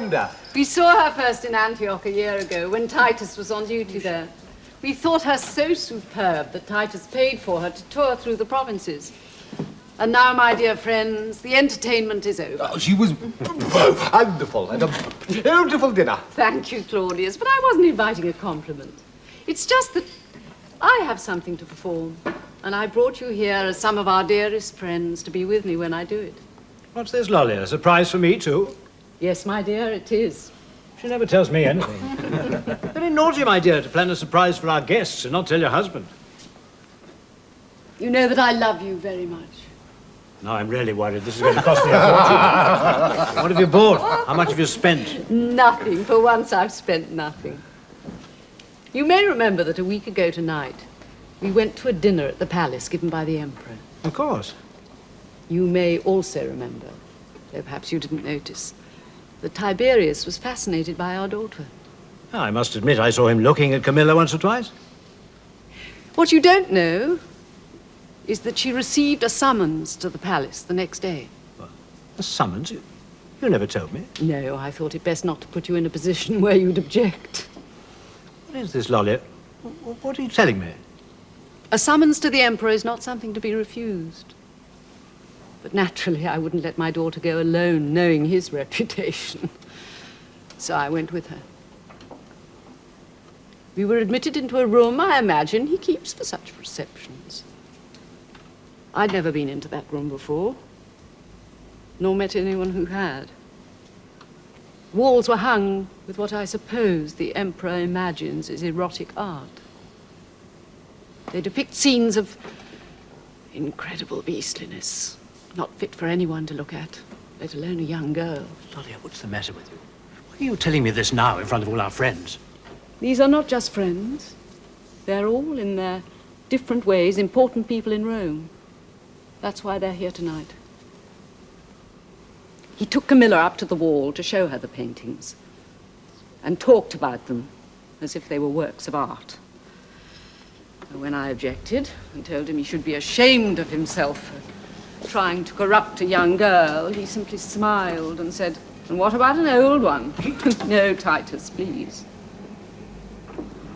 find her? We saw her first in Antioch a year ago when Titus was on duty there. We thought her so superb that Titus paid for her to tour through the provinces. And now, my dear friends, the entertainment is over. Oh, she was wonderful and a beautiful dinner. Thank you, Claudius, but I wasn't inviting a compliment. It's just that I have something to perform, and I brought you here as some of our dearest friends to be with me when I do it. What's this, Lolly? A surprise for me, too? Yes, my dear, it is. She never tells me anything. Very naughty, my dear, to plan a surprise for our guests and not tell your husband. You know that I love you very much. Now I'm really worried. This is going to cost me a fortune. What have you bought? How much have you spent? Nothing. For once, I've spent nothing. You may remember that a week ago tonight, we went to a dinner at the palace given by the Emperor. Of course. You may also remember, though perhaps you didn't notice, that Tiberius was fascinated by our daughter. I must admit I saw him looking at Camilla once or twice. What you don't know is that she received a summons to the palace the next day. What? A summons? You never told me. No, I thought it best not to put you in a position where you'd object. What is this, Lolly? What are you telling me? A summons to the Emperor is not something to be refused. But naturally, I wouldn't let my daughter go alone, knowing his reputation. So I went with her. We were admitted into a room I imagine he keeps for such receptions. I'd never been into that room before, nor met anyone who had. Walls were hung with what I suppose the Emperor imagines is erotic art. They depict scenes of incredible beastliness, not fit for anyone to look at, let alone a young girl. Lolly, what's the matter with you? Why are you telling me this now in front of all our friends? These are not just friends. They're all, in their different ways, important people in Rome. That's why they're here tonight. He took Camilla up to the wall to show her the paintings and talked about them as if they were works of art. And when I objected and told him he should be ashamed of himself for trying to corrupt a young girl, he simply smiled and said, "And what about an old one?" "No, Titus, please."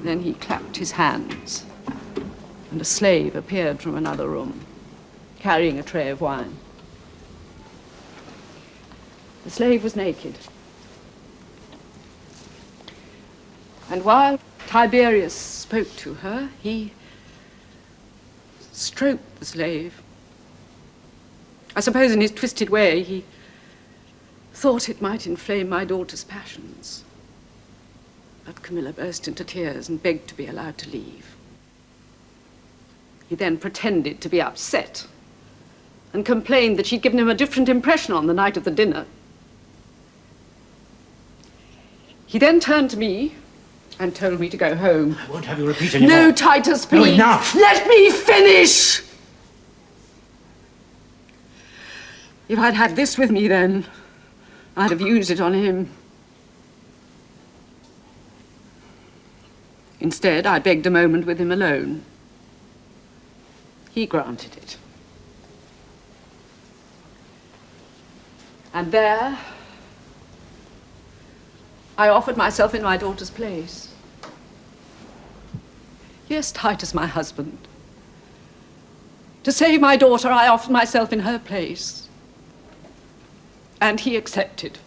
Then he clapped his hands, and a slave appeared from another room, carrying a tray of wine. The slave was naked. And while Tiberius spoke to her, he stroked the slave. I suppose in his twisted way, he thought it might inflame my daughter's passions. But Camilla burst into tears and begged to be allowed to leave. He then pretended to be upset and complained that she'd given him a different impression on the night of the dinner. He then turned to me and told me to go home. I won't have you repeat anymore. No, Titus, please. No, enough. Let me finish! If I'd had this with me then, I'd have used it on him. Instead, I begged a moment with him alone. He granted it. And there, I offered myself in my daughter's place. Yes, Titus, my husband. To save my daughter, I offered myself in her place. And he accepted.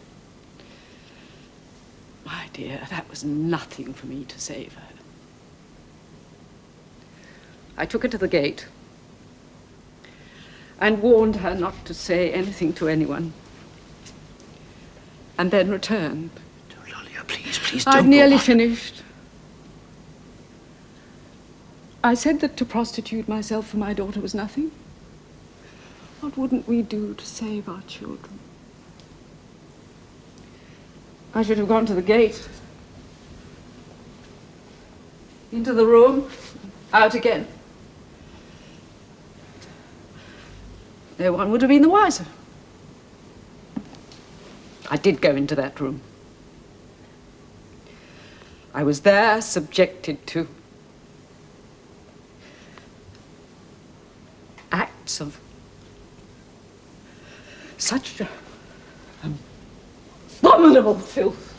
My dear, that was nothing for me to save her. I took her to the gate and warned her not to say anything to anyone, and then returned. Lolia, please don't. I've nearly finished. I said that to prostitute myself for my daughter was nothing. What wouldn't we do to save our children? I should have gone to the gate, into the room, out again. No one would have been the wiser. I did go into that room. I was there subjected to acts of such abominable filth,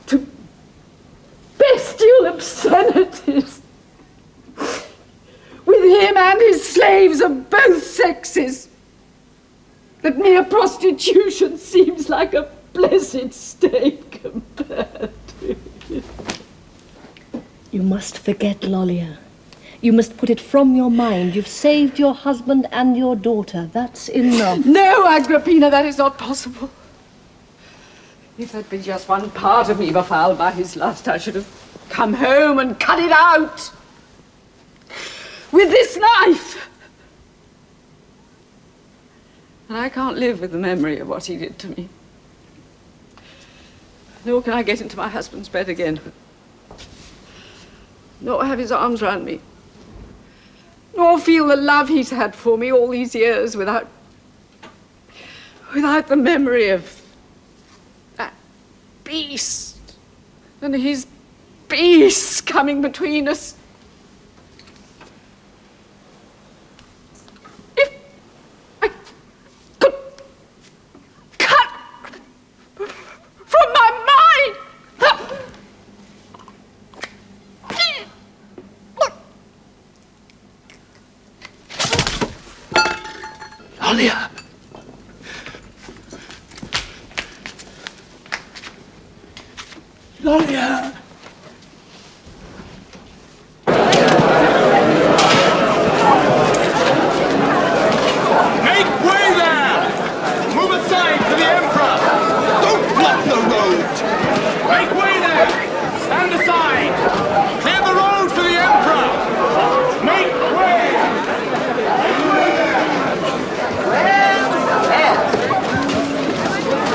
to bestial obscenities, with him and his slaves of both sexes, that mere prostitution seems like a blessed state compared to it. You must forget Lolia. You must put it from your mind. You've saved your husband and your daughter. That's enough. No, Agrippina, that is not possible. If there'd been just one part of me befouled by his lust, I should have come home and cut it out with this knife. And I can't live with the memory of what he did to me. Nor can I get into my husband's bed again. Nor have his arms round me. Nor feel the love he's had for me all these years without the memory of that beast and his beast coming between us. If I could cut from my mind. Lolia! Lolia! Make way there! Move aside for the Emperor! Don't block the road! Make way there! Stand aside! Clear the road for the Emperor! Make way!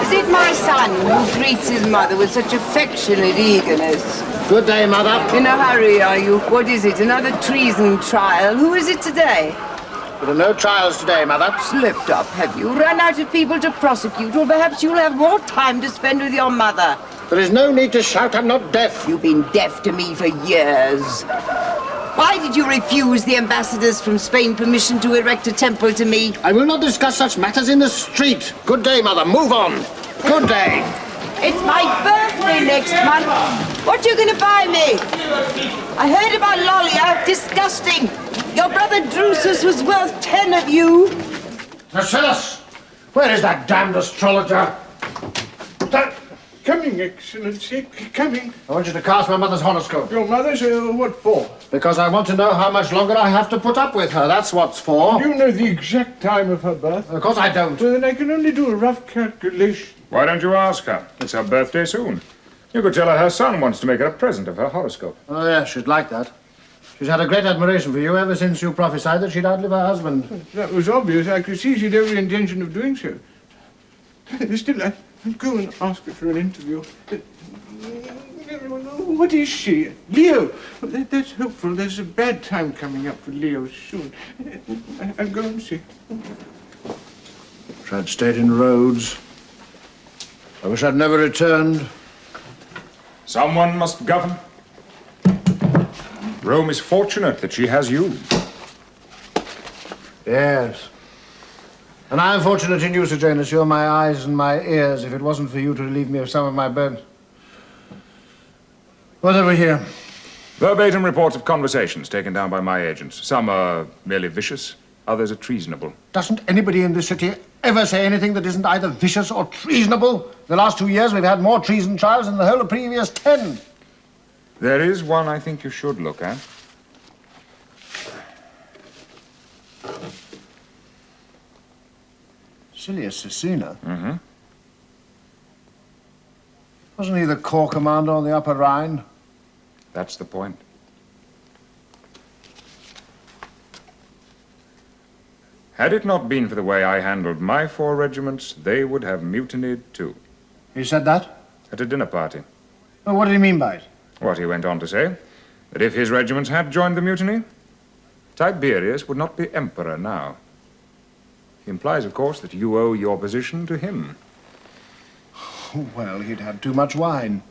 Is it my son who greets his mother with such affectionate eagerness? Good day, Mother. In a hurry, are you? What is it, another treason trial? Who is it today? There are no trials today, Mother. Slipped up, have you? Run out of people to prosecute, or perhaps you'll have more time to spend with your mother. There is no need to shout. I'm not deaf. You've been deaf to me for years. Why did you refuse the ambassadors from Spain permission to erect a temple to me? I will not discuss such matters in the street. Good day, Mother. Move on. Good day. It's my birthday next month. What are you going to buy me? I heard about Lolia. Disgusting. Your brother Drusus was worth 10 of you. Marcellus! Where is that damned astrologer? Coming, Excellency, coming. I want you to cast my mother's horoscope. Your mother's, what for? Because I want to know how much longer I have to put up with her. That's what's for. Do you know the exact time of her birth? Of course I don't. Well, then I can only do a rough calculation. Why don't you ask her? It's her birthday soon. You could tell her son wants to make her a present of her horoscope. Oh, yeah, she'd like that. She's had a great admiration for you ever since you prophesied that she'd outlive her husband. That was obvious. I could see she'd every intention of doing so. Still, I'll go and ask her for an interview. What is she? Leo! That's hopeful. There's a bad time coming up for Leo soon. I'll go and see. Wish I'd stayed in Rhodes. I wish I'd never returned. Someone must govern. Rome is fortunate that she has you. Yes. And I'm fortunate in you, Sejanus. You're my eyes and my ears. If it wasn't for you to relieve me of some of my burden. What have we here? Verbatim reports of conversations taken down by my agents. Some are merely vicious, others are treasonable. Doesn't anybody in this city ever say anything that isn't either vicious or treasonable? The last 2 years, we've had more treason trials than the whole of previous 10. There is one I think you should look at. Silius Caecina? Mm-hmm. Wasn't he the corps commander on the Upper Rhine? That's the point. Had it not been for the way I handled my 4 regiments, they would have mutinied too. He said that? At a dinner party. Well, what did he mean by it? What he went on to say, that if his regiments had joined the mutiny, Tiberius would not be emperor now. He implies, of course, that you owe your position to him. Well, he'd had too much wine.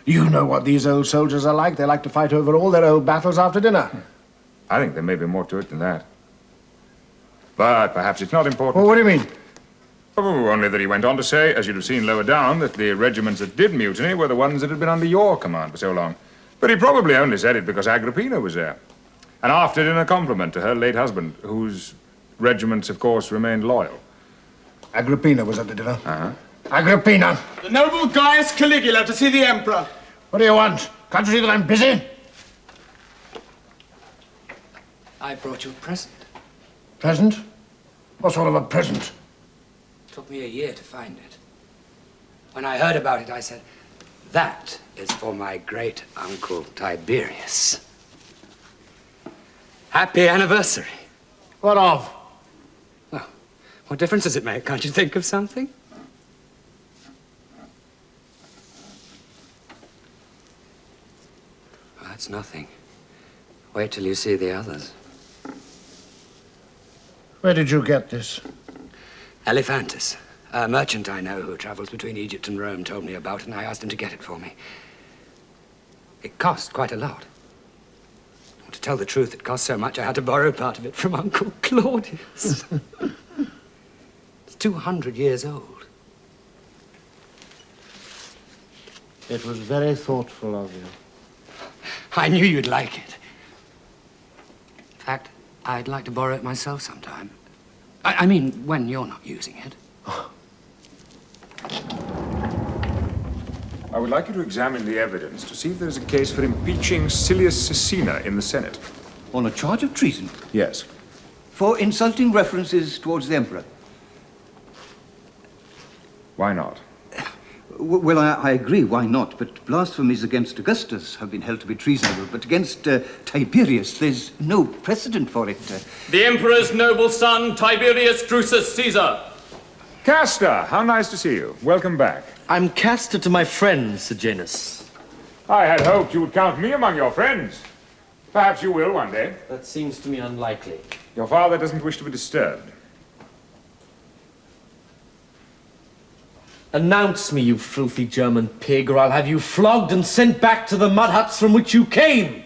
You know what these old soldiers are like. They like to fight over all their old battles after dinner. I think there may be more to it than that. But perhaps it's not important. Well, what do you mean? Oh, only that he went on to say, as you'd have seen lower down, that the regiments that did mutiny were the ones that had been under your command for so long. But he probably only said it because Agrippina was there. And after it in a compliment to her late husband, whose regiments, of course, remained loyal. Agrippina was at the dinner. Uh-huh. Agrippina! The noble Gaius Caligula to see the Emperor. What do you want? Can't you see that I'm busy? I brought you a present. Present? What sort of a present? Took me a year to find it. When I heard about it, I said, that is for my great uncle Tiberius. Happy anniversary. What of? Well, what difference does it make? Can't you think of something? Well, that's nothing. Wait till you see the others. Where did you get this? Elephantis, a merchant I know who travels between Egypt and Rome, told me about it, and I asked him to get it for me. It cost quite a lot. Well, to tell the truth, it cost so much I had to borrow part of it from Uncle Claudius. It's 200 years old. It was very thoughtful of you. I knew you'd like it. In fact, I'd like to borrow it myself sometime. I mean, when you're not using it. I would like you to examine the evidence to see if there's a case for impeaching Silius Caecina in the Senate. On a charge of treason? Yes. For insulting references towards the Emperor? Why not? Well, I agree, why not? But blasphemies against Augustus have been held to be treasonable. But against Tiberius, there's no precedent for it. The Emperor's noble son, Tiberius Drusus Caesar. Castor, how nice to see you. Welcome back. I'm Castor to my friend, Sejanus. I had hoped you would count me among your friends. Perhaps you will one day. That seems to me unlikely. Your father doesn't wish to be disturbed. Announce me, you filthy German pig, or I'll have you flogged and sent back to the mud huts from which you came.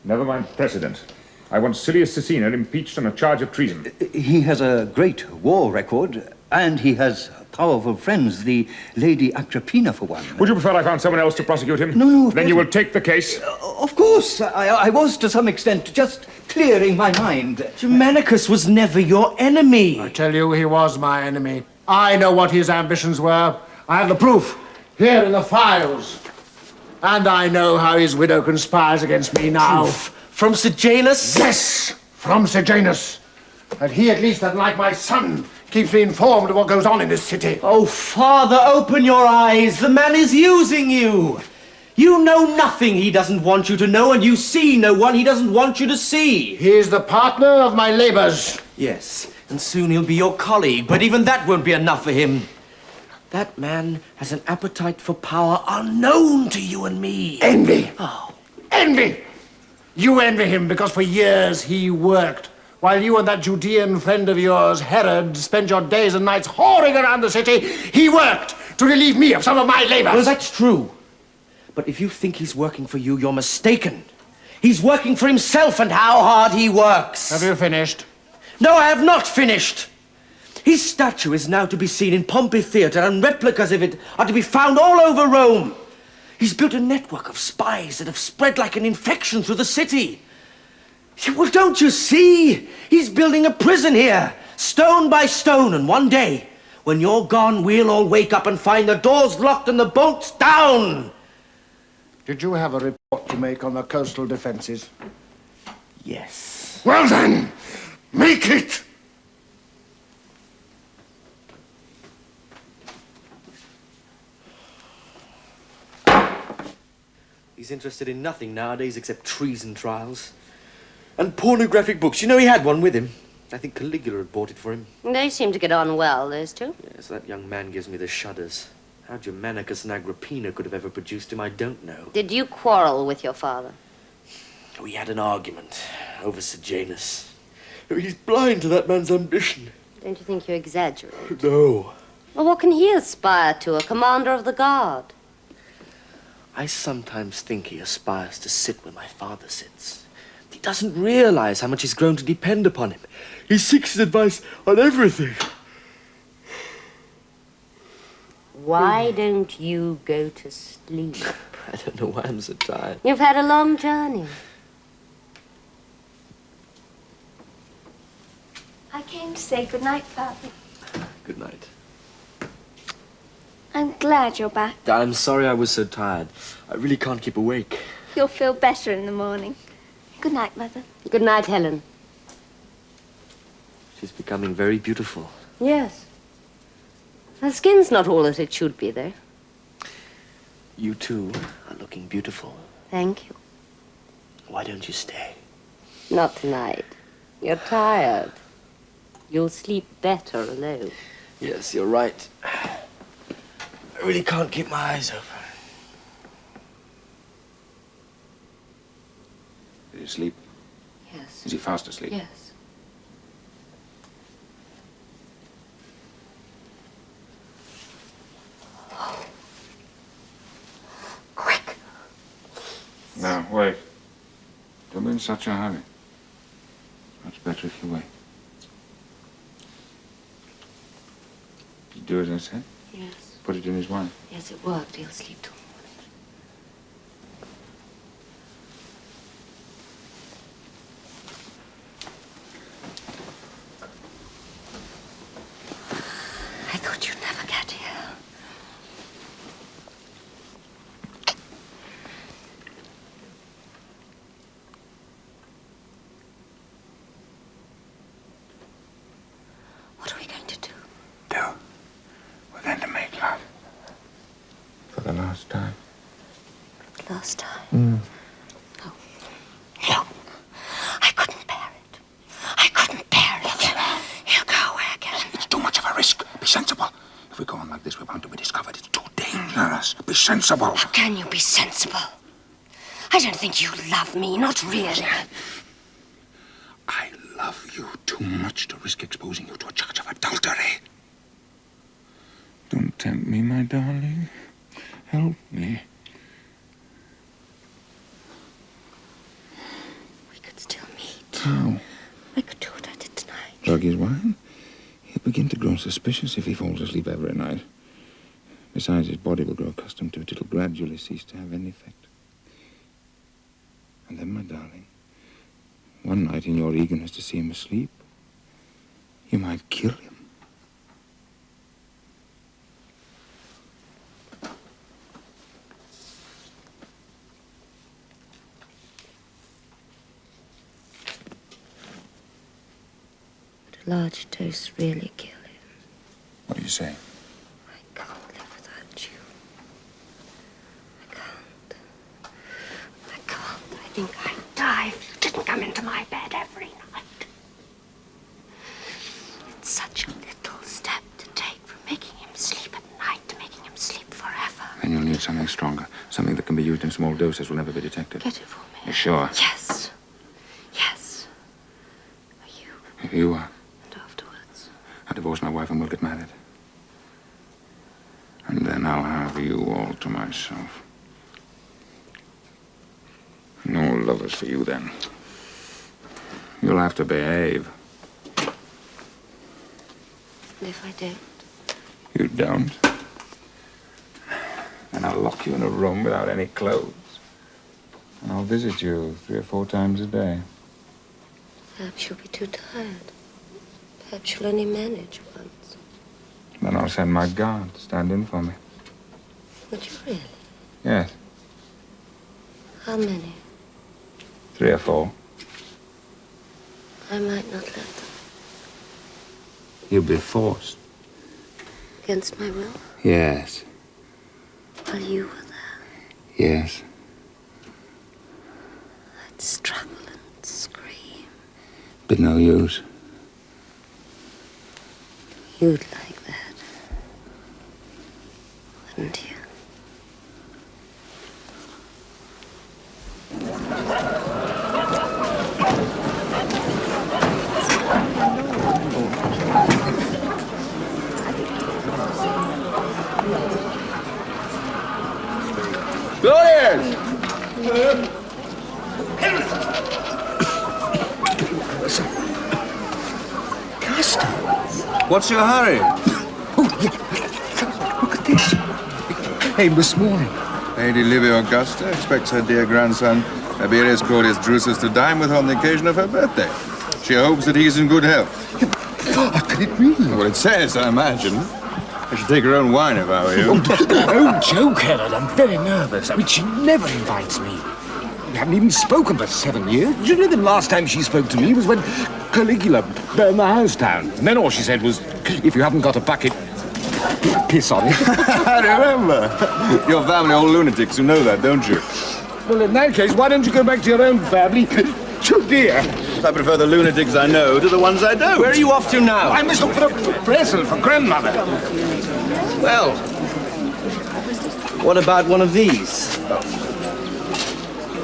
Never mind precedent. I want Silius Caecina impeached on a charge of treason. He has a great war record, and he has powerful friends, the Lady Agrippina, for one. Would you prefer I found someone else to prosecute him? No. Then you will take the case? Of course. I was, to some extent, just clearing my mind. Germanicus was never your enemy. I tell you, he was my enemy. I know what his ambitions were. I have the proof here in the files. And I know how his widow conspires against me now. Proof? From Sejanus? Yes, from Sejanus. And he, at least, unlike my son, keeps me informed of what goes on in this city. Oh, Father, open your eyes. The man is using you. You know nothing he doesn't want you to know, and you see no one he doesn't want you to see. He is the partner of my labors. Yes, and soon he'll be your colleague, but even that won't be enough for him. That man has an appetite for power unknown to you and me. Envy. Oh. Envy. You envy him because for years he worked, while you and that Judean friend of yours, Herod, spent your days and nights whoring around the city. He worked to relieve me of some of my labors. Well, that's true. But if you think he's working for you, you're mistaken. He's working for himself, and how hard he works. Have you finished? No, I have not finished. His statue is now to be seen in Pompey Theatre, and replicas of it are to be found all over Rome. He's built a network of spies that have spread like an infection through the city. Well, don't you see? He's building a prison here, stone by stone, and one day, when you're gone, we'll all wake up and find the doors locked and the bolts down. Did you have a report to make on the coastal defenses? Yes. Well then, make it! He's interested in nothing nowadays except treason trials. And pornographic books. You know, he had one with him. I think Caligula had bought it for him. They seem to get on well, those two. Yes, that young man gives me the shudders. How Germanicus and Agrippina could have ever produced him, I don't know. Did you quarrel with your father? We had an argument over Sejanus. He's blind to that man's ambition. Don't you think you exaggerate? No. Well, what can he aspire to, a commander of the guard? I sometimes think he aspires to sit where my father sits. He doesn't realize how much he's grown to depend upon him. He seeks his advice on everything. Why don't you go to sleep? I don't know why I'm so tired. You've had a long journey. I came to say good night, Father. Good night. I'm glad you're back. I'm sorry I was so tired. I really can't keep awake. You'll feel better in the morning. Good night, Mother. Good night, Helen. She's becoming very beautiful. Yes. Her skin's not all that it should be, though. You too are looking beautiful. Thank you. Why don't you stay? Not tonight. You're tired. You'll sleep better alone. Yes, you're right. I really can't keep my eyes open. Did he sleep? Yes. Is he fast asleep? Yes. Quick. No, wait. Don't be in such a hurry. It's much better if you wait. Did you do as I said? Yes. Put it in his wine. Yes, it worked. He'll sleep till morning. I thought you'd never get here. What are we going to do? We're going to make love. For the last time. Last time? Mm. No. No. I couldn't bear it. I couldn't bear it. He'll go away again. It's too much of a risk. Be sensible. If we go on like this, we're bound to be discovered. It's too dangerous. Be sensible. How can you be sensible? I don't think you love me, not really. I love you too much to risk exposing you to a charge of adultery. Don't tempt me, my darling. Help me. We could still meet. How? I could do what I did tonight. Drug his wine? He'll begin to grow suspicious if he falls asleep every night. Besides, his body will grow accustomed to it. It'll gradually cease to have any effect. And then, my darling, one night in your eagerness to see him asleep, you might kill him. Would a large dose really kill him? What do you say? I can't live without you. I can't. I can't. I think I'd die if you didn't come into my bed every night. It's such a little step to take from making him sleep at night to making him sleep forever. And you'll need something stronger. Something that can be used in small doses, will never be detected. Get it for me. You sure? Yes. Yes. If you are. And afterwards. I'll divorce my wife and we'll get married. And then I'll have you all to myself. No lovers for you then. You'll have to behave. And if I don't? You don't. And I'll lock you in a room without any clothes. And I'll visit you 3 or 4 times a day. Perhaps you'll be too tired. Perhaps you'll only manage once. Then I'll send my guard to stand in for me. Would you really? Yes, How many? 3 or 4. I might not let them. You'll be forced. Against my will? Yes, While you were there, yes. I'd struggle and scream. But no use. You'd like that, wouldn't you? What's your hurry? Look at this. Came this morning. Lady Livia Augusta expects her dear grandson, Tiberius Claudius Drusus, to dine with her on the occasion of her birthday. She hopes that he is in good health. Can it really? Well, it says, I imagine. I should take her own wine if I were you. Oh, joke, Herod. I'm very nervous. I mean, she never invites me. We haven't even spoken for 7 years. Do you know the last time she spoke to me was when Caligula burned the house down? And then all she said was, if you haven't got a bucket, piss on it. I remember. Your family all lunatics who know that, don't you? Well, in that case, why don't you go back to your own family? Dear. I prefer the lunatics I know to the ones I don't. Where are you off to now? I must look for a present for grandmother. Well, what about one of these?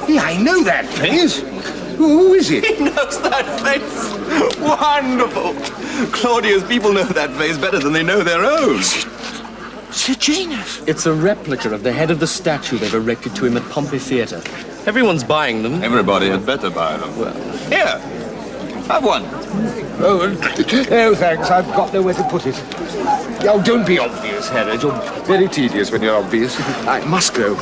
Yeah, I know that face. Who is it? He knows that face. Wonderful. Claudius, people know that face better than they know their own. Sejanus. It's a replica of the head of the statue they've erected to him at Pompey Theatre. Everyone's buying them. Everybody had better buy them. Well, here, have one. Oh, thanks. I've got nowhere to put it. Oh, don't be obvious, Herod. You're very tedious when you're obvious. I must go.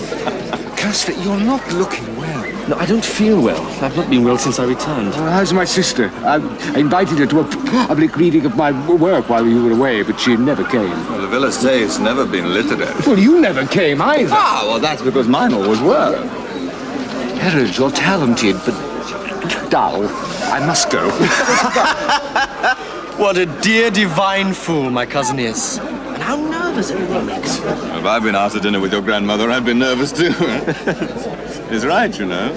Custer, you're not looking well. No, I don't feel well. I've not been well since I returned. How's my sister? I invited her to a public reading of my work while you were away, but she never came. Well, the villa say it's never been literary. Well, you never came either. Ah, well, that's because mine always were. Herod, you're talented, but dull. I must go. What a dear divine fool my cousin is. And how nervous everything makes. Well, if I've been asked to dinner with your grandmother, I've been nervous too. He's right, you know.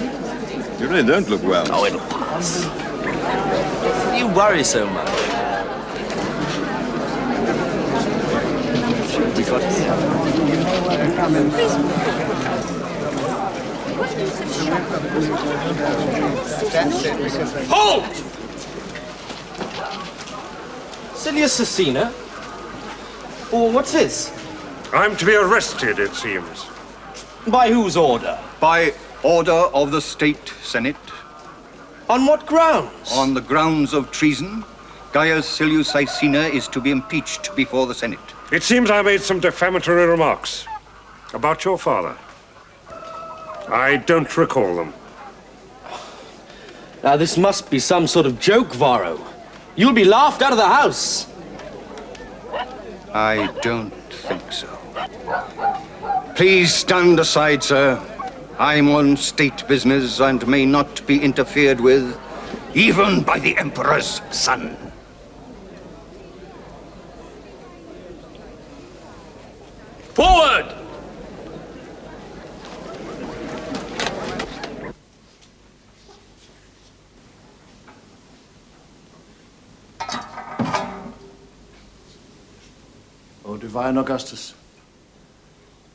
You really don't look well. Oh, it'll pass. You worry so much. We got here. Halt! Silius Caesina? Oh, what's this? I'm to be arrested, it seems. By whose order? By order of the State Senate. On what grounds? On the grounds of treason, Gaius Silius Caesina is to be impeached before the Senate. It seems I made some defamatory remarks about your father. I don't recall them. Now, this must be some sort of joke, Varro. You'll be laughed out of the house. I don't think so. Please stand aside, sir. I'm on state business and may not be interfered with, even by the Emperor's son. Forward! O divine Augustus,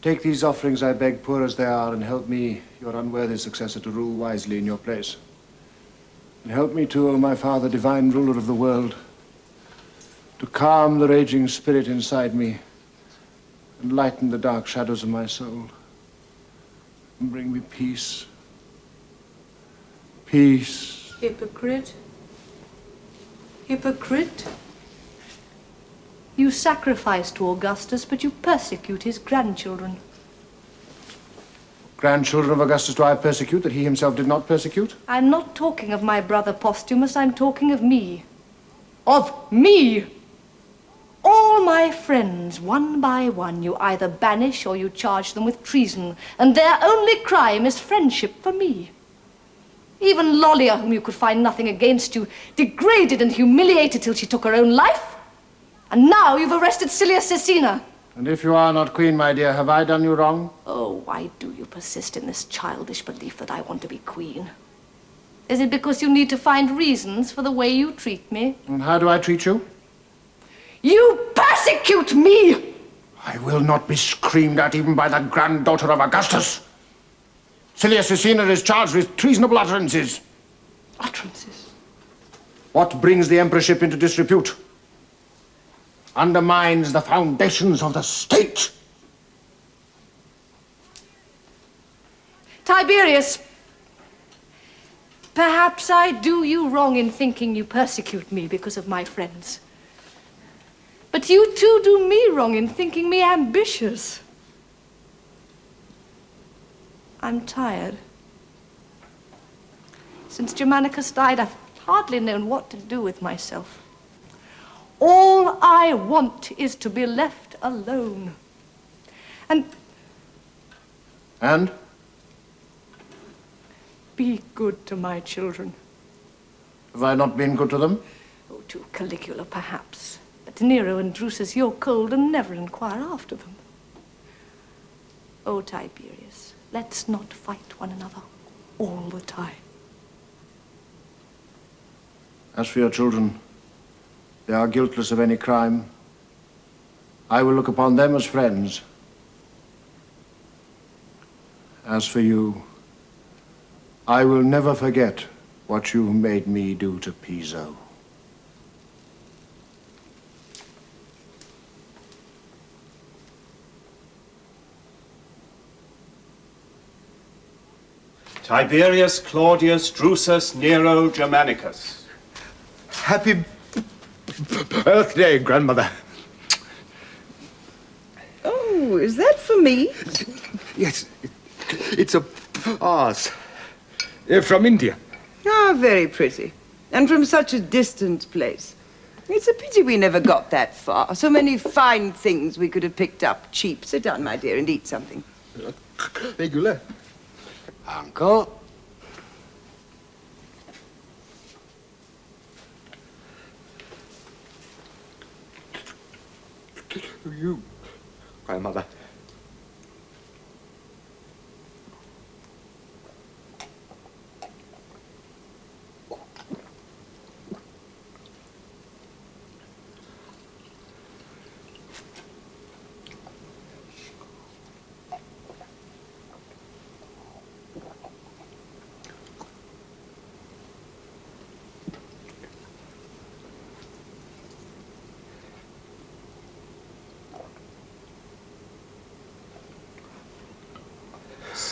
take these offerings, I beg, poor as they are, and help me, your unworthy successor, to rule wisely in your place. And help me too, O my father, divine ruler of the world, to calm the raging spirit inside me and lighten the dark shadows of my soul, and bring me peace. Peace. Hypocrite. Hypocrite. You sacrifice to Augustus, but you persecute his grandchildren. Grandchildren of Augustus do I persecute that he himself did not persecute? I'm not talking of my brother Postumus, I'm talking of me. Of me! All my friends, one by one, you either banish or you charge them with treason, and their only crime is friendship for me. Even Lolia, whom you could find nothing against you, degraded and humiliated till she took her own life. And now you've arrested Silius Caesina. And if you are not queen, my dear, have I done you wrong? Oh, why do you persist in this childish belief that I want to be queen? Is it because you need to find reasons for the way you treat me? And how do I treat you? You persecute me! I will not be screamed at even by the granddaughter of Augustus. Silius Caesina is charged with treasonable utterances. Utterances? What brings the emperorship into disrepute? Undermines the foundations of the state. Tiberius, perhaps I do you wrong in thinking you persecute me because of my friends. But you too do me wrong in thinking me ambitious. I'm tired. Since Germanicus died, I've hardly known what to do with myself. All I want is to be left alone. And be good to my children. Have I not been good to them? Oh, to Caligula, perhaps. But to Nero and Drusus, you're cold and never inquire after them. Oh, Tiberius, let's not fight one another all the time. As for your children, they are guiltless of any crime. I will look upon them as friends. As for you, I will never forget what you made me do to Piso. Tiberius, Claudius, Drusus, Nero, Germanicus. Happy birthday, Grandmother. Oh, is that for me? Yes, it's a vase. From India. Ah, very pretty. And from such a distant place. It's a pity we never got that far. So many fine things we could have picked up cheap. Sit down, my dear, and eat something. Regular. Uncle? You, Grandmother.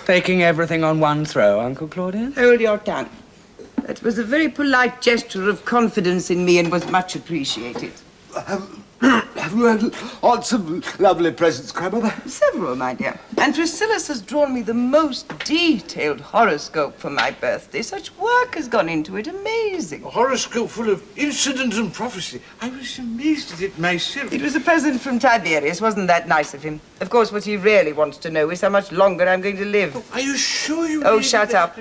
Taking everything on one throw, Uncle Claudius? Hold your tongue. That was a very polite gesture of confidence in me and was much appreciated. Have you had lots of lovely presents, Grandmother? Several, my dear. And Priscillus has drawn me the most detailed horoscope for my birthday. Such work has gone into it. Amazing. A horoscope full of incident and prophecy. I was amazed at it myself. It was a present from Tiberius. Wasn't that nice of him? Of course, what he really wants to know is how much longer I'm going to live. Are you sure you... Oh, shut up.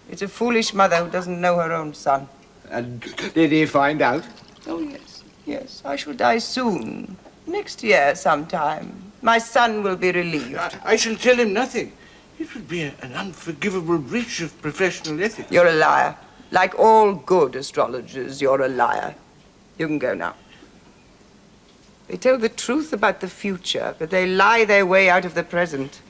It's a foolish mother who doesn't know her own son. And did he find out? Oh, yes. Yes, I shall die soon. Next year sometime. My son will be relieved. I shall tell him nothing. It would be an unforgivable breach of professional ethics. You're a liar. Like all good astrologers, you're a liar. You can go now. They tell the truth about the future, but they lie their way out of the present.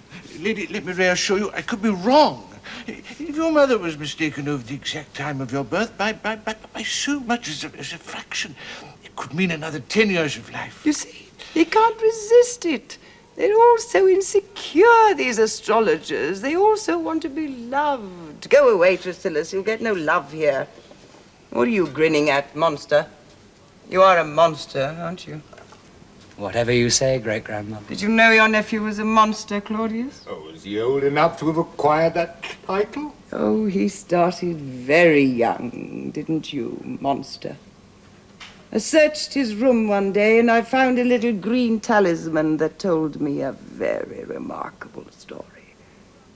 Lady, let me reassure you, I could be wrong. If your mother was mistaken over the exact time of your birth by so much as a fraction, it could mean another 10 years of life. You see, they can't resist it. They're all so insecure, these astrologers. They also want to be loved. Go away, Priscillus. You'll get no love here. What are you grinning at, monster? You are a monster, aren't you? Whatever you say, great-grandmother. Did you know your nephew was a monster, Claudius? Oh, was he old enough to have acquired that title? Oh, he started very young, didn't you, monster? I searched his room one day and I found a little green talisman that told me a very remarkable story.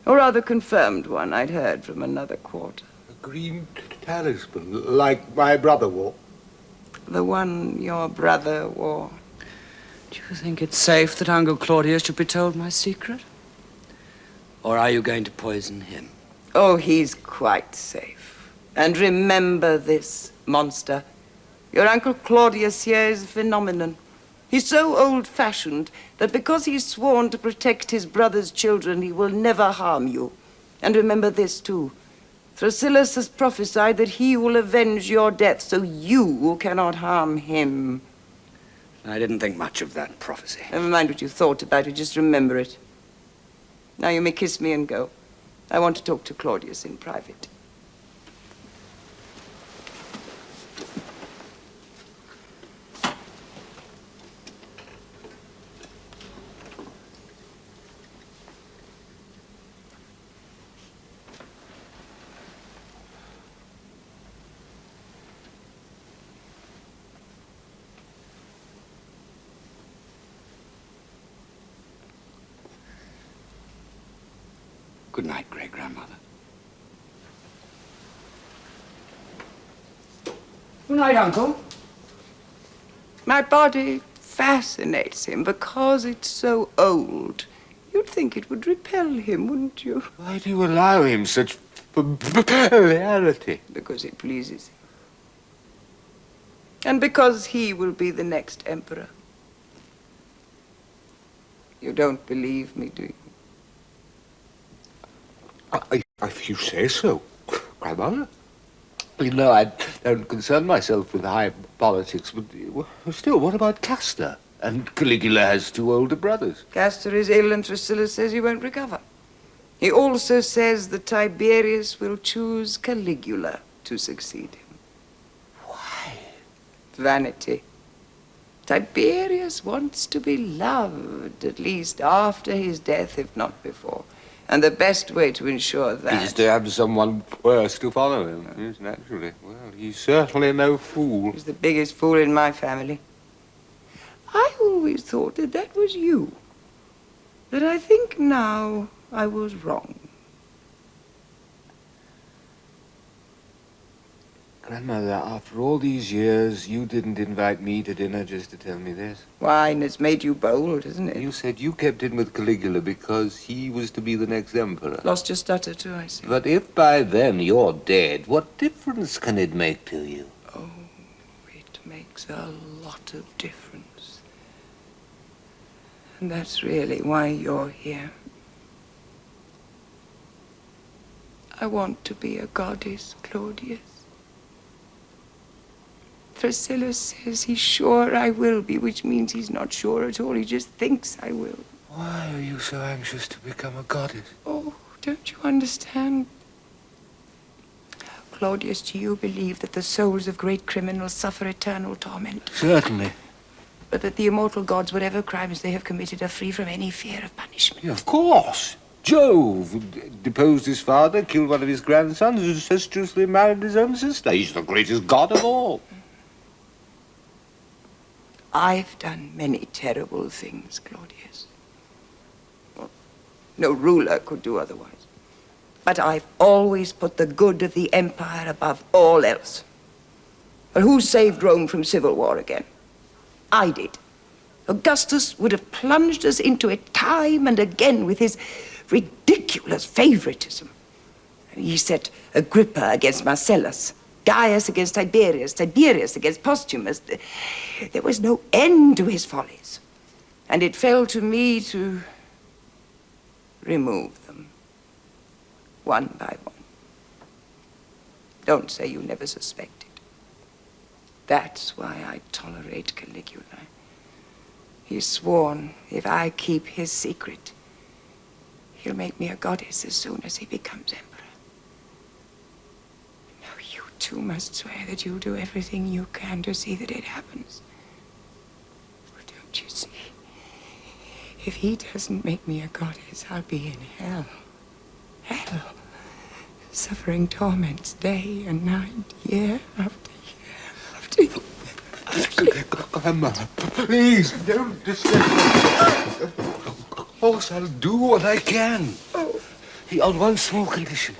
Or rather confirmed one I'd heard from another quarter. A green talisman, like my brother wore? The one your brother wore. Do you think it's safe that Uncle Claudius should be told my secret? Or are you going to poison him? Oh, he's quite safe. And remember this, monster. Your Uncle Claudius here is a phenomenon. He's so old-fashioned that because he's sworn to protect his brother's children, he will never harm you. And remember this, too. Thrasyllus has prophesied that he will avenge your death, so you cannot harm him. I didn't think much of that prophecy. Never mind what you thought about it, just remember it. Now you may kiss me and go. I want to talk to Claudius in private. Good night, great-grandmother. Good night, Uncle. My body fascinates him because it's so old. You'd think it would repel him, wouldn't you? Why do you allow him such familiarity? Because it pleases him. And because he will be the next emperor. You don't believe me, do you? If you say so, Grandmother. You know, I don't concern myself with high politics, but still, what about Castor? And Caligula has 2 older brothers. Castor is ill and Drusilla says he won't recover. He also says that Tiberius will choose Caligula to succeed him. Why? Vanity. Tiberius wants to be loved, at least after his death, if not before. And the best way to ensure that is to have someone worse to follow him. Yes, naturally. Well, he's certainly no fool. He's the biggest fool in my family. I always thought that that was you. But I think now I was wrong. Grandmother, after all these years, you didn't invite me to dinner just to tell me this. Wine has made you bold, hasn't it? You said you kept in with Caligula because he was to be the next emperor. Lost your stutter too, I see. But if by then you're dead, what difference can it make to you? Oh, it makes a lot of difference. And that's really why you're here. I want to be a goddess, Claudius. Priscilla says he's sure I will be, which means he's not sure at all. He just thinks I will. Why are you so anxious to become a goddess? Oh, don't you understand? Claudius, do you believe that the souls of great criminals suffer eternal torment? Certainly. But that the immortal gods, whatever crimes they have committed, are free from any fear of punishment? Yeah, of course. Jove deposed his father, killed one of his grandsons, incestuously married his own sister. He's the greatest god of all. I've done many terrible things, Claudius. Well, no ruler could do otherwise. But I've always put the good of the empire above all else. Well, who saved Rome from civil war again? I did. Augustus would have plunged us into it time and again with his ridiculous favoritism. He set Agrippa against Marcellus, Gaius against Tiberius, Tiberius against Postumus. There was no end to his follies. And it fell to me to remove them, one by one. Don't say you never suspected. That's why I tolerate Caligula. He's sworn if I keep his secret, he'll make me a goddess as soon as he becomes emperor. You too must swear that you'll do everything you can to see that it happens. Well, don't you see? If he doesn't make me a goddess, I'll be in hell. Hell. Suffering torments day and night, year after year after year. Grandmother, please, don't disturb me. Of course, I'll do what I can. Oh. On one small condition.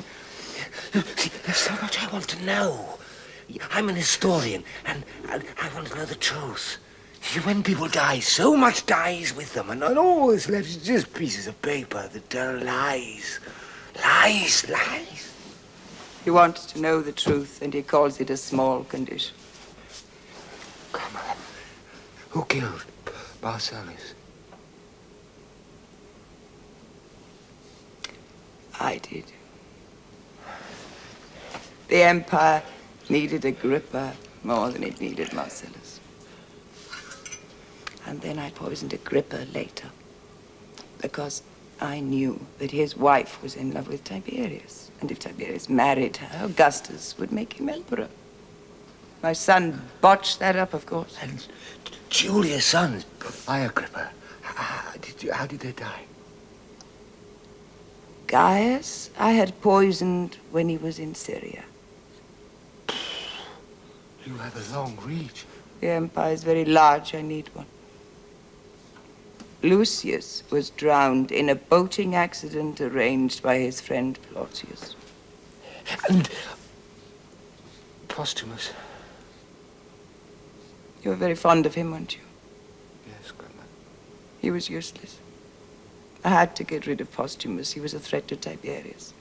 See, there's so much I want to know. I'm an historian, and I want to know the truth. See, when people die, so much dies with them, and all that's left is just pieces of paper that tell lies. Lies, lies. He wants to know the truth, and he calls it a small condition. Come on. Who killed Marcellus? I did. The empire needed Agrippa more than it needed Marcellus. And then I poisoned Agrippa later, because I knew that his wife was in love with Tiberius. And if Tiberius married her, Augustus would make him emperor. My son botched that up, of course. And Julia's sons, by Agrippa, how did they die? Gaius, I had poisoned when he was in Syria. You have a long reach. The empire is very large. I need one. Lucius was drowned in a boating accident arranged by his friend Claudius. And Posthumus. You were very fond of him, weren't you? Yes, Grandmother. He was useless. I had to get rid of Posthumus. He was a threat to Tiberius.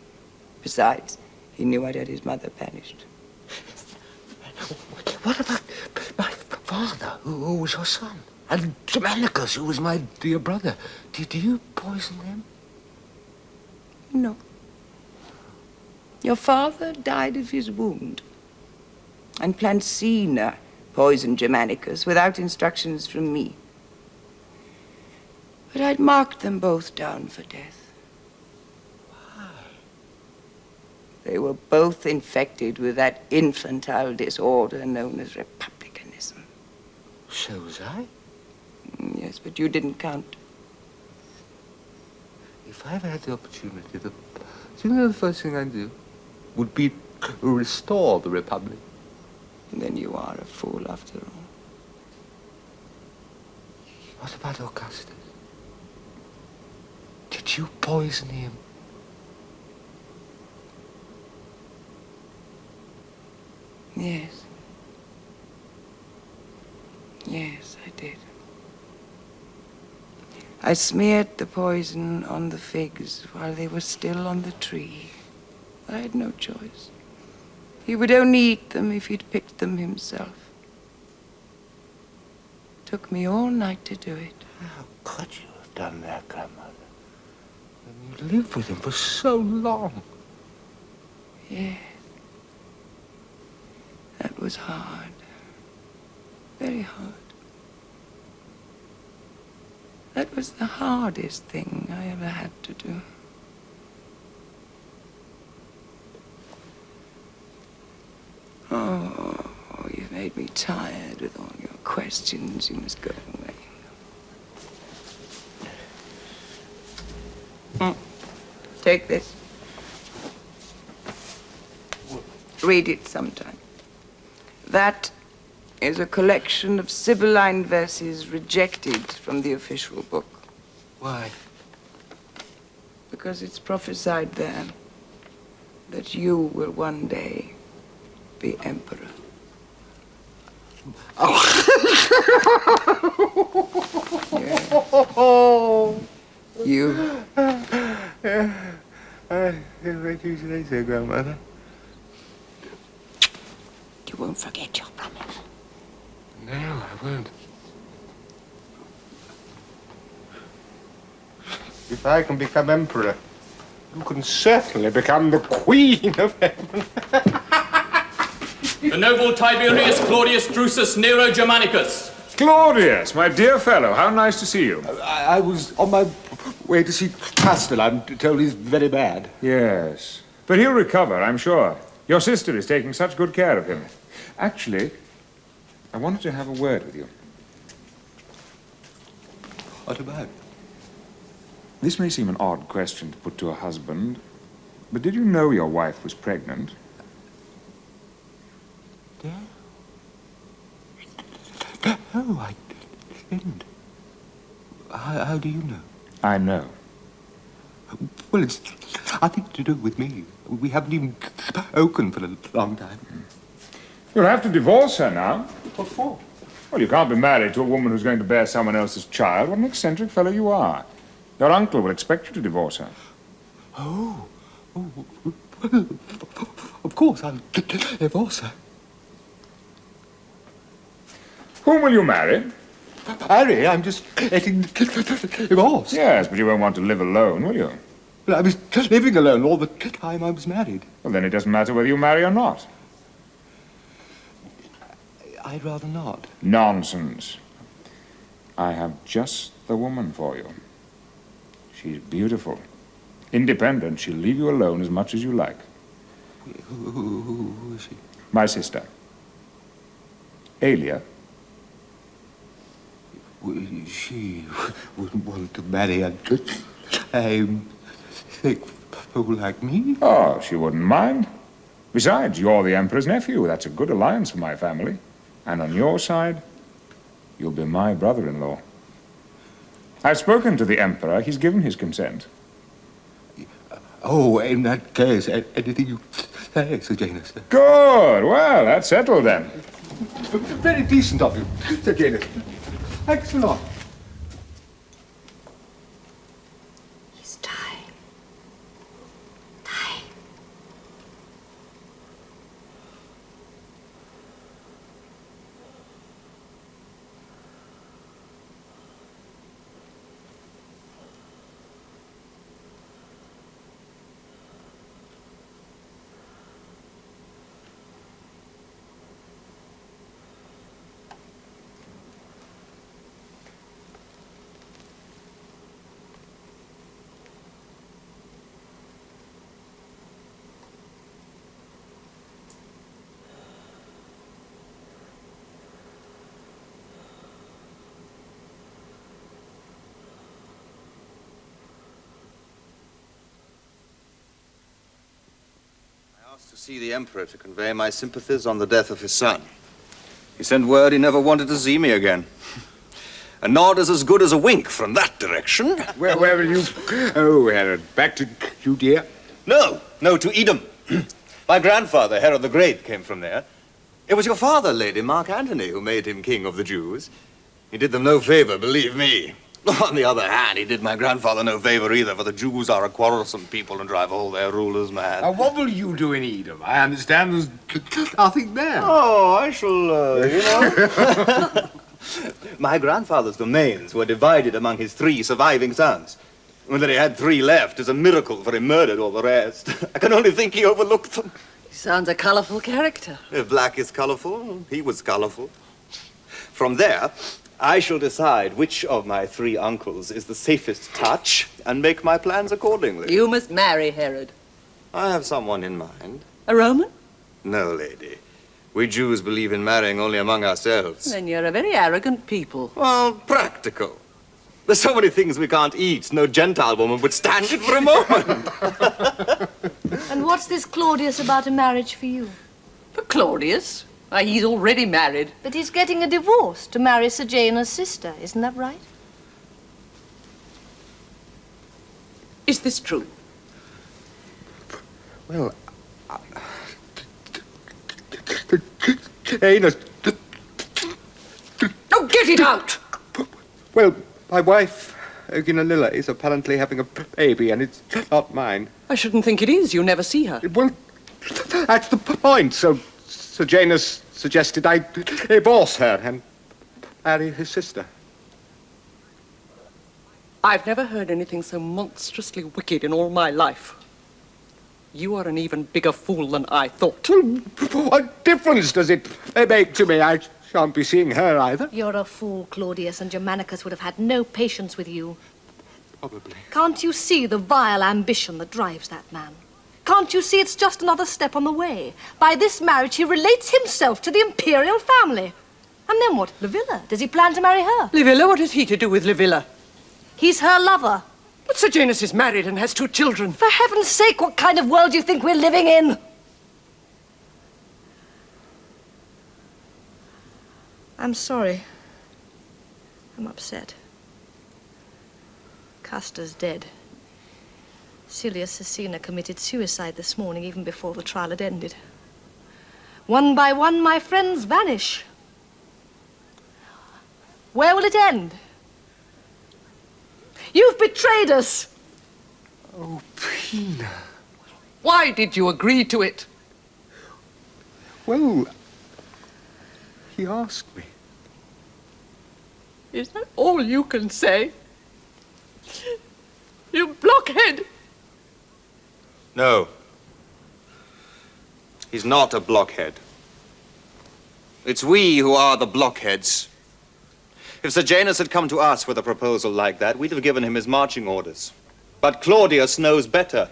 Besides, he knew I'd had his mother banished. What about my father, who was your son? And Germanicus, who was my dear brother? Did you poison them? No. Your father died of his wound. And Plancina poisoned Germanicus without instructions from me. But I'd marked them both down for death. Why? They were both infected with that infantile disorder known as republicanism. So was I? Yes, but you didn't count. If I ever had the opportunity, do you know the first thing I'd do would be to restore the Republic? Then you are a fool after all. What about Augustus? Did you poison him? Yes. Yes, I did. I smeared the poison on the figs while they were still on the tree. I had no choice. He would only eat them if he'd picked them himself. It took me all night to do it. How could you have done that, Grandmother? And you lived with him for so long. Yes. That was hard. Very hard. That was the hardest thing I ever had to do. Oh, you've made me tired with all your questions. You must go away. Take this. Read it sometime. That is a collection of Sibylline verses rejected from the official book. Why? Because it's prophesied there that you will one day be emperor. Oh. You. I read you today, sir, Grandmother. You won't forget your promise. No, I won't. If I can become emperor, you can certainly become the queen of heaven. The noble Tiberius Claudius Drusus Nero Germanicus. Claudius, my dear fellow, how nice to see you. I was on my way to see Castle. I'm told he's very bad. Yes, but he'll recover, I'm sure. Your sister is taking such good care of him. Actually, I wanted to have a word with you. What about? This may seem an odd question to put to a husband, but did you know your wife was pregnant? No, I didn't. How do you know? I know. Well, it's nothing to do with me. We haven't even spoken for a long time. You'll have to divorce her now. What for? Well, you can't be married to a woman who's going to bear someone else's child. What an eccentric fellow you are. Your uncle will expect you to divorce her. Oh, well, of course I'll divorce her. Whom will you marry? Harry, I'm just getting divorced. Yes, but you won't want to live alone, will you? Well, I was living alone all the time I was married. Well, then it doesn't matter whether you marry or not. I'd rather not. Nonsense. I have just the woman for you. She's beautiful. Independent. She'll leave you alone as much as you like. Who is she? My sister. Alia. She wouldn't want to marry a thick fool like me. Oh, she wouldn't mind. Besides, you're the Emperor's nephew. That's a good alliance for my family. And on your side, you'll be my brother-in-law. I've spoken to the Emperor. He's given his consent. Oh, in that case, anything you say, Sejanus. Good. Well, that's settled then. Very decent of you, Sejanus. Thanks a lot. He's dying. Dying. To see the Emperor to convey my sympathies on the death of his son. He sent word he never wanted to see me again. A nod is as good as a wink from that direction. Where will you... Oh, Herod, back to Judea? No, to Edom. My grandfather, Herod the Great, came from there. It was your father, Lady Mark Antony, who made him king of the Jews. He did them no favor, believe me. On the other hand, he did my grandfather no favor either, for the Jews are a quarrelsome people and drive all their rulers mad. Now, what will you do in Edom? I understand there's nothing there. Oh, I shall, My grandfather's domains were divided among his 3 surviving sons. When that he had 3 left is a miracle, for he murdered all the rest. I can only think he overlooked them. He sounds a colourful character. If black is colourful, he was colourful. From there, I shall decide which of my 3 uncles is the safest touch and make my plans accordingly. You must marry Herod. I have someone in mind. A Roman? No, lady. We Jews believe in marrying only among ourselves. Then you're a very arrogant people. Well, practical. There's so many things we can't eat. No Gentile woman would stand it for a moment. And what's this Claudius about a marriage for you? For Claudius? Why, he's already married. But he's getting a divorce to marry Sejanus' sister, isn't that right? Is this true? Well, Janus. Oh, get it out! Well, my wife, Ogilvy, is apparently having a baby, and it's not mine. I shouldn't think it is. You never see her. Well, that's the point. So Janus suggested I divorce her and marry his sister. I've never heard anything so monstrously wicked in all my life. You are an even bigger fool than I thought. What difference does it make to me? I shan't be seeing her either. You're a fool, Claudius, and Germanicus would have had no patience with you. Probably. Can't you see the vile ambition that drives that man? Can't you see it's just another step on the way? By this marriage, he relates himself to the imperial family. And then what? Livia? Does he plan to marry her? Livia? What has he to do with Livia? He's her lover. But Sejanus is married and has 2 children. For heaven's sake, what kind of world do you think we're living in? I'm sorry. I'm upset. Castor's dead. Cilia Cecina committed suicide this morning, even before the trial had ended. One by one, my friends vanish. Where will it end? You've betrayed us! Oh, Pina. Why did you agree to it? Well, he asked me. Is that all you can say? You blockhead! No. He's not a blockhead. It's we who are the blockheads. If Sejanus had come to us with a proposal like that, we'd have given him his marching orders. But Claudius knows better.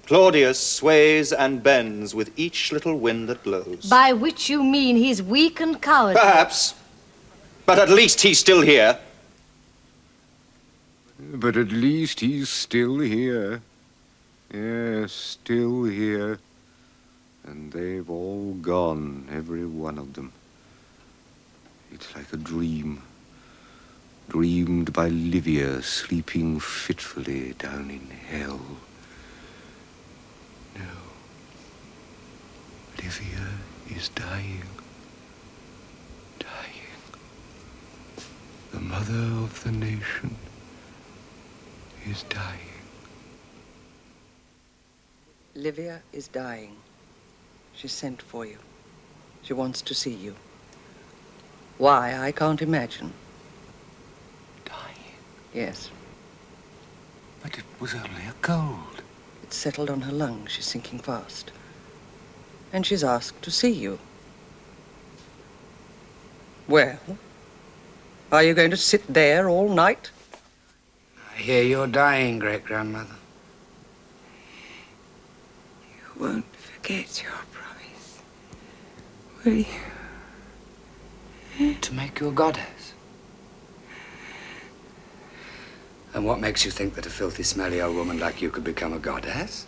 Claudius sways and bends with each little wind that blows. By which you mean he's weak and cowardly. Perhaps. But at least he's still here. But at least he's still here. Yes, still here. And they've all gone, every one of them. It's like a dream. dreamed by Livia sleeping fitfully down in hell. No. Livia is dying. Dying. The mother of the nation is dying. Livia is dying. She sent for you. She wants to see you. Why, I can't imagine. Dying? Yes. But it was only a cold. It's settled on her lungs. She's sinking fast. And she's asked to see you. Well, are you going to sit there all night? I hear you're dying, great-grandmother. You won't forget your promise, will you? To make you a goddess? And what makes you think that a filthy, smelly old woman like you could become a goddess?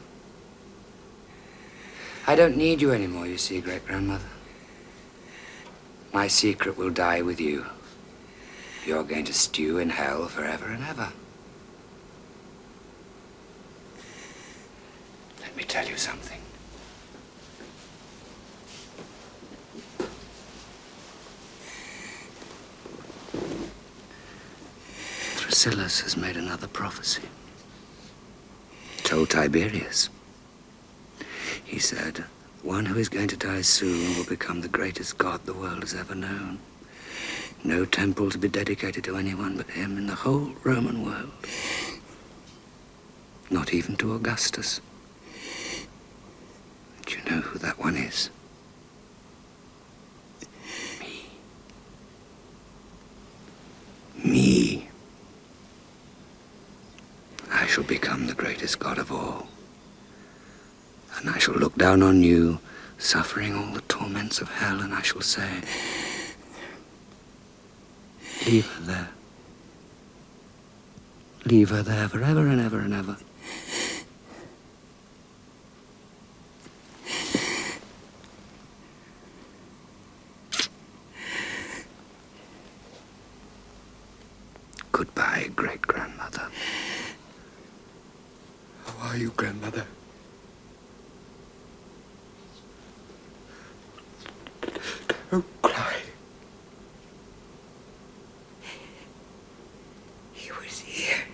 I don't need you anymore, you see, great-grandmother. My secret will die with you. You're going to stew in hell forever and ever. Let me tell you something. Thrasillus has made another prophecy. Told Tiberius. He said, one who is going to die soon will become the greatest god the world has ever known. No temple to be dedicated to anyone but him in the whole Roman world. Not even to Augustus. Do you know who that one is? Me. Me. I shall become the greatest god of all. And I shall look down on you, suffering all the torments of hell, and I shall say, leave her there. Leave her there forever and ever and ever. Goodbye, great-grandmother. How are you, grandmother? Don't cry. He was here.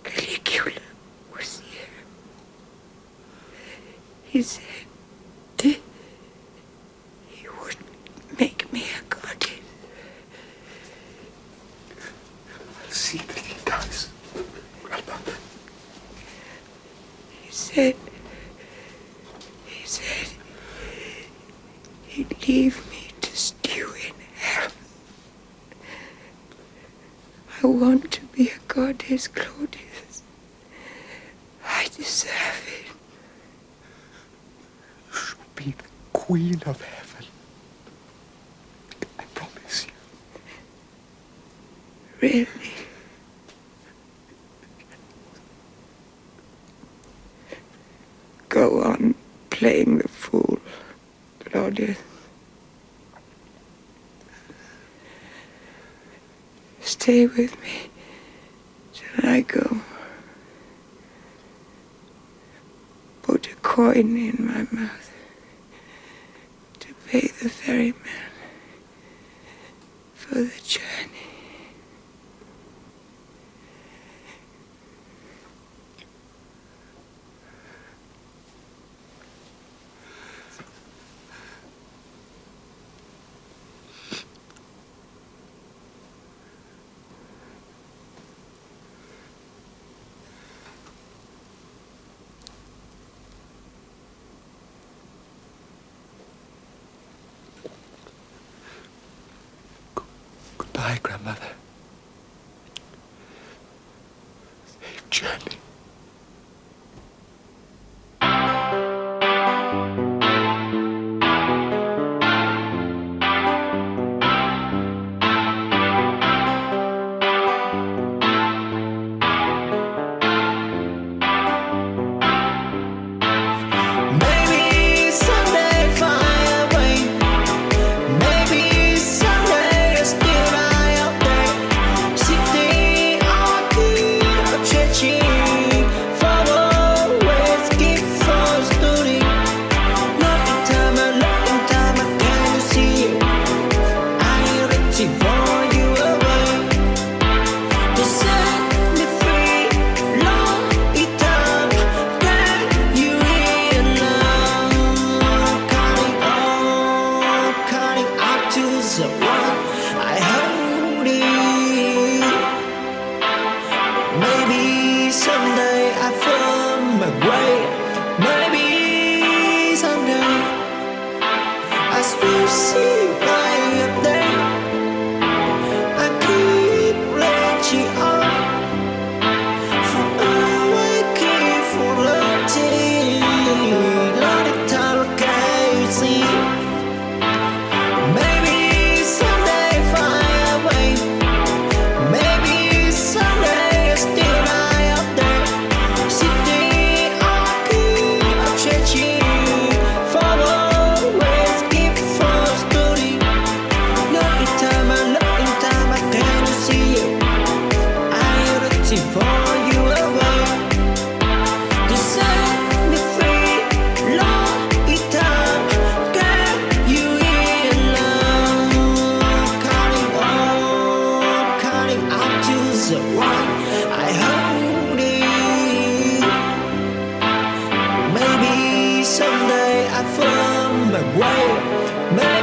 Caligula was here. He said he would make me a goddess. I'll see that he does, grandmother. He said he'd leave me to stew in hell. I want to be a goddess, Claudius. I deserve it. You shall be the queen of heaven. I promise you. Really? Go on playing the fool, Claudius. Stay with me till I go. Put a coin in my mouth to pay the ferryman for the journey. Goodbye, grandmother. Safe journey. Maybe someday fly away. Maybe someday steal my you see my update? I keep reaching out for awakening for routine. Let it allocate, see. Maybe someday fly away. Maybe someday still lie up there. Sitting on key of changing forward with keep for story. Look in time I can't see you. I'm reaching for you away. To set me free, long time get you in love. Calling out to the one I hold it. Maybe someday I find my way. Maybe